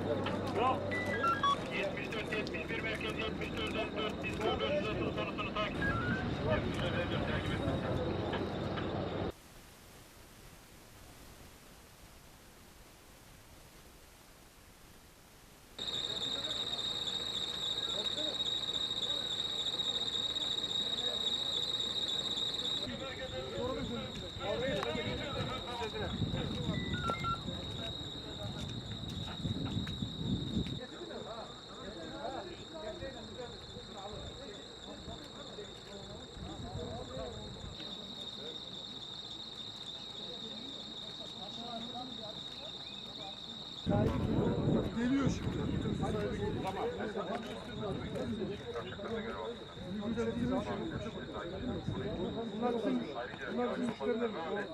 Yok. 74, 71 merkez 74'den 4 Disco 530 sonrasını takip. 74'den 4 takip et. Geliyor şimdi. Tamam. Bunlar bizim müşterilerimiz.